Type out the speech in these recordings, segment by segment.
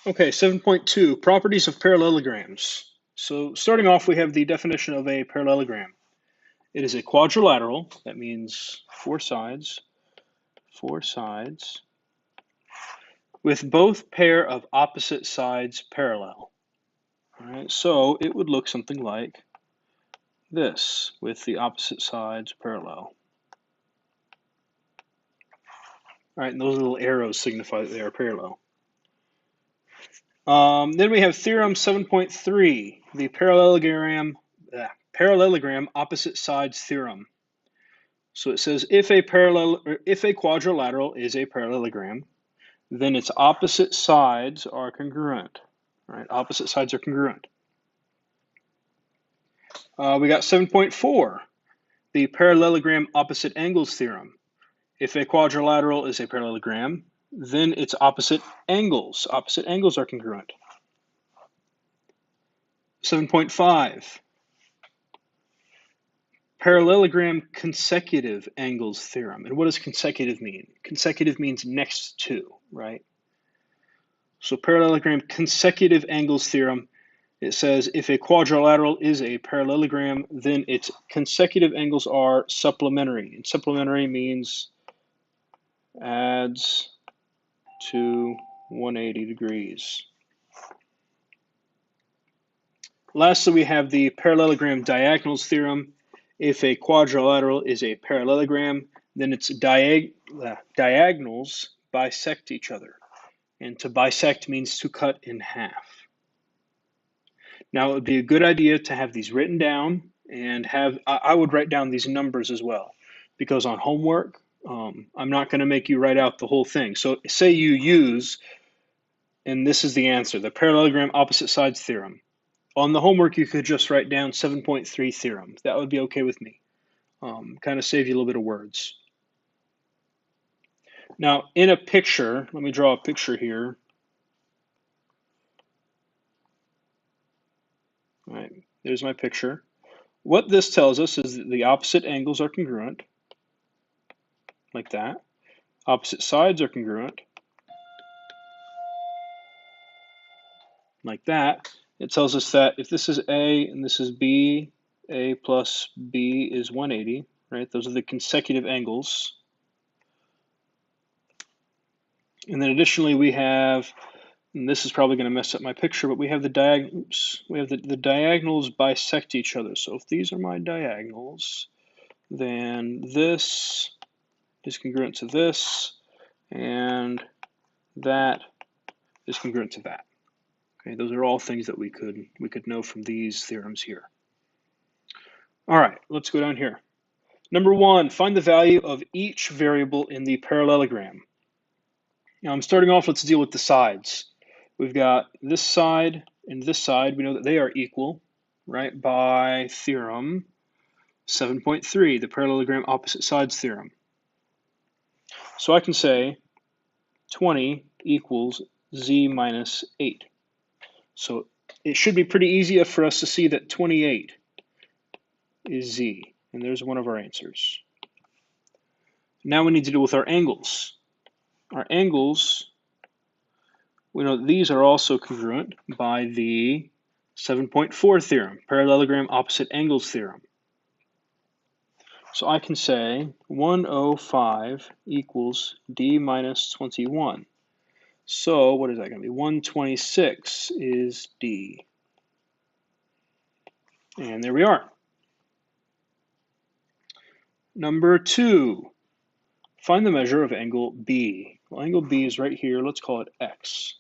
Okay, 7.2, properties of parallelograms. So starting off, we have the definition of a parallelogram. It is a quadrilateral, that means four sides, with both pair of opposite sides parallel. All right, so it would look something like this, with the opposite sides parallel. All right, and those little arrows signify that they are parallel. Then we have theorem 7.3, the parallelogram opposite sides theorem. So it says if a quadrilateral is a parallelogram, then its opposite sides are congruent. Right? Opposite sides are congruent. We got 7.4, the parallelogram opposite angles theorem. If a quadrilateral is a parallelogram, then its opposite angles are congruent. 7.5, parallelogram consecutive angles theorem. And what does consecutive mean? Consecutive means next to, right? So parallelogram consecutive angles theorem, it says if a quadrilateral is a parallelogram, then its consecutive angles are supplementary. And supplementary means adds to 180 degrees. Lastly, we have the parallelogram diagonals theorem. If a quadrilateral is a parallelogram, then its diagonals bisect each other. And to bisect means to cut in half. Now, it would be a good idea to have these written down, and I would write down these numbers as well, because on homework, I'm not going to make you write out the whole thing. So say you use, and this is the answer, the parallelogram opposite sides theorem. On the homework, you could just write down 7.3 theorem. That would be okay with me. Kind of save you a little bit of words. Now, in a picture, let me draw a picture here. All right, there's my picture. What this tells us is that the opposite angles are congruent, like that. Opposite sides are congruent, like that. It tells us that if this is A and this is B, A plus B is 180, right? Those are the consecutive angles. And then additionally we have, and this is probably going to mess up my picture, but we have the diagonals bisect each other. So if these are my diagonals, then this is congruent to this, and that is congruent to that. Okay, those are all things that we could know from these theorems here. All right, let's go down here. Number 1, find the value of each variable in the parallelogram. Now I'm starting off, let's deal with the sides. We've got this side and this side. We know that they are equal, right, by theorem 7.3, the parallelogram opposite sides theorem. So I can say 20 equals z minus 8. So it should be pretty easy for us to see that 28 is z, and there's one of our answers. Now we need to deal with our angles. Our angles, we know that these are also congruent by the 7.4 theorem, parallelogram opposite angles theorem. So I can say 105 equals d minus 21. So what is that going to be? 126 is d. And there we are. Number 2, find the measure of angle B. Well, angle B is right here. Let's call it x.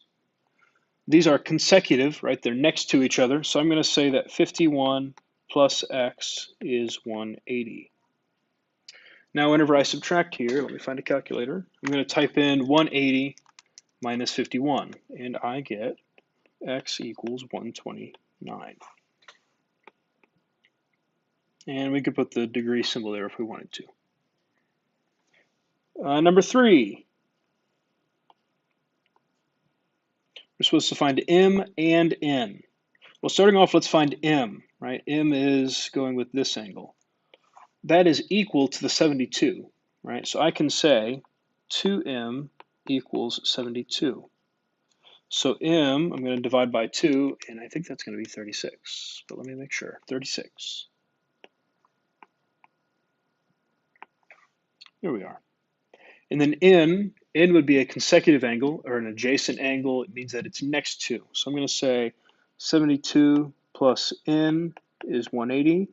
These are consecutive, right? They're next to each other. So I'm going to say that 51 plus x is 180. Now, whenever I subtract here, let me find a calculator. I'm going to type in 180 minus 51, and I get x equals 129. And we could put the degree symbol there if we wanted to. Number 3, we're supposed to find m and n. Well, starting off, let's find m, right? M is going with this angle. That is equal to the 72, right? So I can say 2m equals 72. So m, I'm going to divide by 2, and I think that's going to be 36. But let me make sure. 36. Here we are. And then n would be a consecutive angle or an adjacent angle. It means that it's next to. So I'm going to say 72 plus n is 180.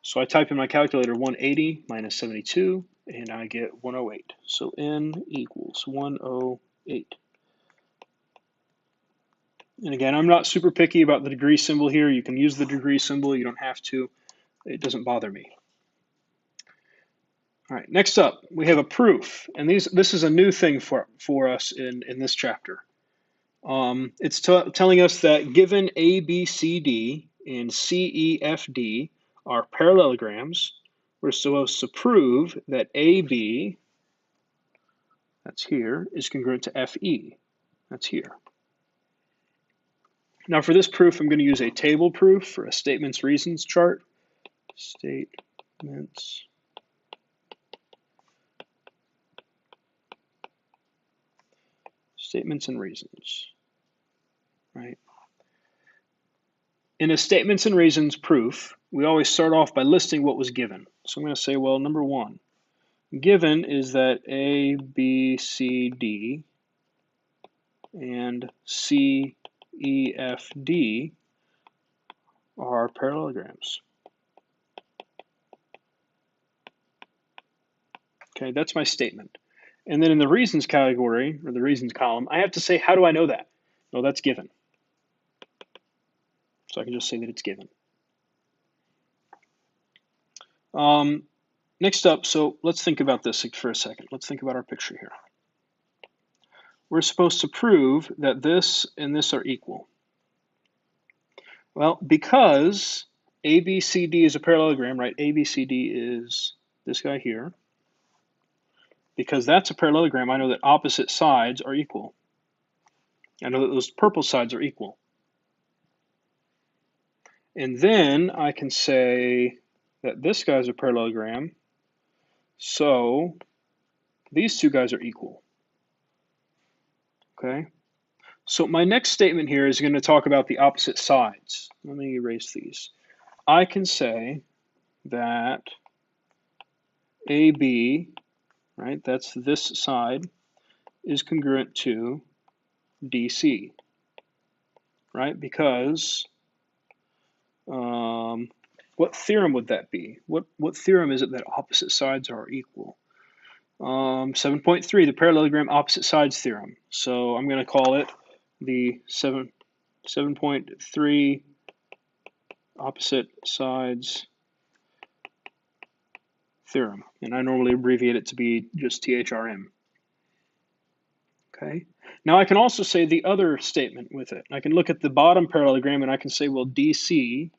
So I type in my calculator 180 minus 72, and I get 108. So n equals 108. And again, I'm not super picky about the degree symbol here. You can use the degree symbol. You don't have to. It doesn't bother me. All right, next up, we have a proof. And this is a new thing for us in this chapter. It's telling us that given A, B, C, D, and C, E, F, D are parallelograms, we're supposed to prove that AB, that's here, is congruent to FE, that's here. Now for this proof, I'm going to use a table proof for a statements reasons chart. Statements and reasons, right? In a statements and reasons proof, we always start off by listing what was given. So I'm going to say, well, number one, given is that A, B, C, D, and C, E, F, D are parallelograms. Okay, that's my statement. And then in the reasons category, or the reasons column, I have to say, how do I know that? Well, that's given. So I can just say that it's given. Next up, so let's think about this for a second. Let's think about our picture here. We're supposed to prove that this and this are equal. Well, because ABCD is a parallelogram, right? ABCD is this guy here. Because that's a parallelogram, I know that opposite sides are equal. I know that those purple sides are equal. And then I can say that this guy's a parallelogram, so these two guys are equal. Okay? So my next statement here is going to talk about the opposite sides. Let me erase these. I can say that AB, right, that's this side, is congruent to DC, right? Because what theorem would that be? What theorem is it that opposite sides are equal? 7.3, the parallelogram opposite sides theorem. So I'm going to call it the 7.3 opposite sides theorem. And I normally abbreviate it to be just THRM. Okay. Now I can also say the other statement with it. I can look at the bottom parallelogram and I can say, well, DC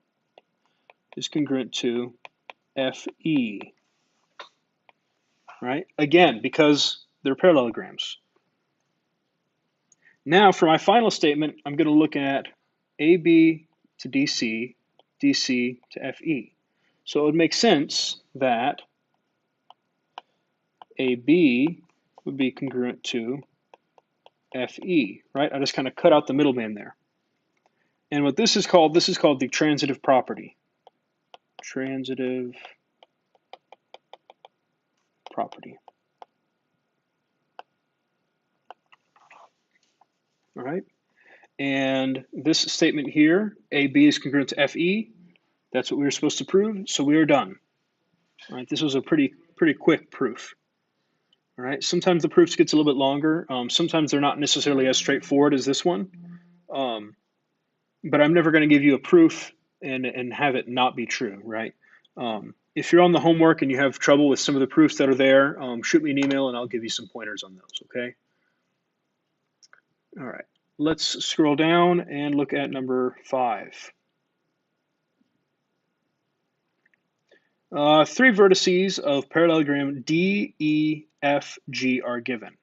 is congruent to FE. Right? Again, because they're parallelograms. Now for my final statement, I'm going to look at AB to DC, DC to FE. So it would make sense that AB would be congruent to FE, right? I just kind of cut out the middleman there. And what this is called the transitive property. Transitive property. All right. And this statement here, AB is congruent to FE. That's what we were supposed to prove, so we are done. All right, this was a pretty quick proof. All right, sometimes the proofs gets a little bit longer. Sometimes they're not necessarily as straightforward as this one. But I'm never going to give you a proof and have it not be true, right? If you're on the homework and you have trouble with some of the proofs that are there, shoot me an email and I'll give you some pointers on those, okay? All right, let's scroll down and look at number 5. 3 vertices of parallelogram DEFG are given.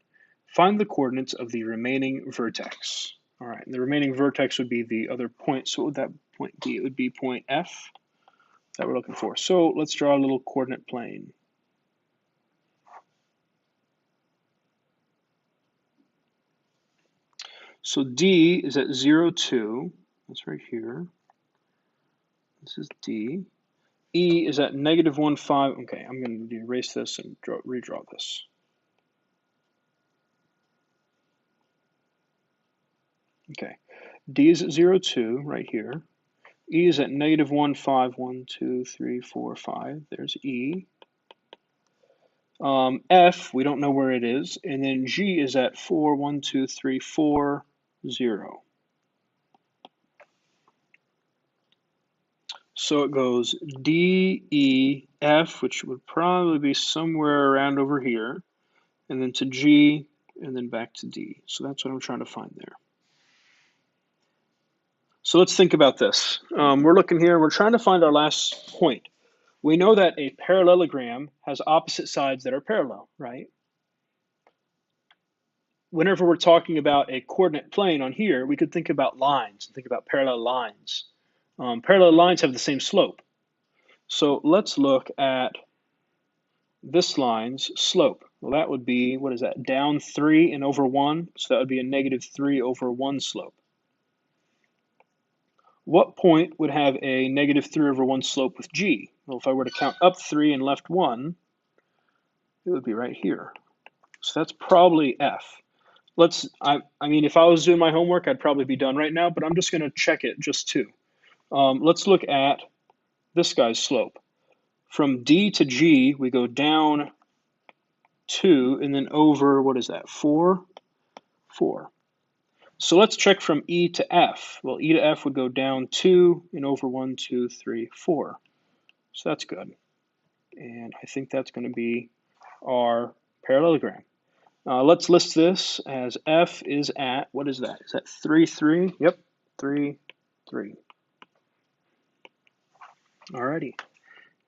Find the coordinates of the remaining vertex. All right, and the remaining vertex would be the other point. So what would that point be? It would be point F that we're looking for. So let's draw a little coordinate plane. So D is at 0, 2. That's right here. This is D. E is at negative 1, 5. Okay, I'm going to erase this and redraw this. Okay, D is at 0, 2, right here. E is at negative 1, 5, 1, 2, 3, 4, 5. There's E. F, we don't know where it is. And then G is at 4, 1, 2, 3, 4, 0. So it goes D, E, F, which would probably be somewhere around over here, and then to G, and then back to D. So that's what I'm trying to find there. So let's think about this. We're looking here, we're trying to find our last point. We know that a parallelogram has opposite sides that are parallel, right? Whenever we're talking about a coordinate plane on here, we could think about lines, think about parallel lines. Parallel lines have the same slope. So let's look at this line's slope. Well, that would be, what is that, down 3 and over 1? So that would be a negative 3 over 1 slope. What point would have a negative 3 over 1 slope with G? Well, if I were to count up 3 and left 1, it would be right here. So that's probably F. I mean, if I was doing my homework, I'd probably be done right now, but I'm just going to check it just to. Let's look at this guy's slope. From D to G, we go down 2, and then over, what is that, 4? 4. So let's check from E to F. Well, E to F would go down 2 and over 1, 2, 3, 4. So that's good. And I think that's going to be our parallelogram. Let's list this as F is at, what is that? Is that 3, 3? Yep, 3, 3. Alrighty.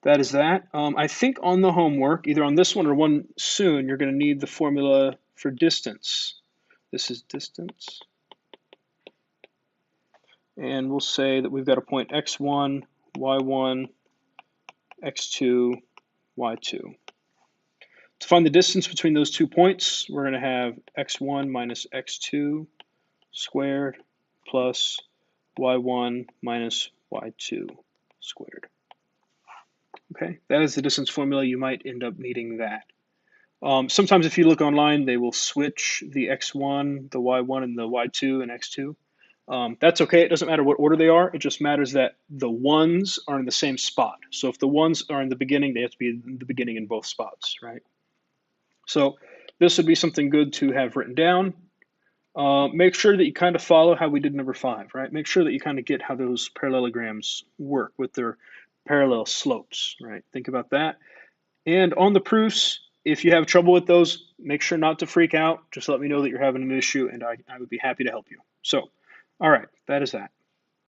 That is that. I think on the homework, either on this one or one soon, you're going to need the formula for distance. This is distance. And we'll say that we've got a point x1, y1, x2, y2. To find the distance between those 2 points, we're going to have x1 minus x2 squared plus y1 minus y2 squared. Okay, that is the distance formula. You might end up needing that. Sometimes if you look online, they will switch the x1, the y1, and the y2 and x2. That's okay. It doesn't matter what order they are. It just matters that the ones are in the same spot. So if the ones are in the beginning, they have to be in the beginning in both spots, right? So this would be something good to have written down. Make sure that you kind of follow how we did number 5, right? Make sure that you kind of get how those parallelograms work with their parallel slopes, right? Think about that. And on the proofs, if you have trouble with those, make sure not to freak out. Just let me know that you're having an issue, and I would be happy to help you. So, all right, that is that.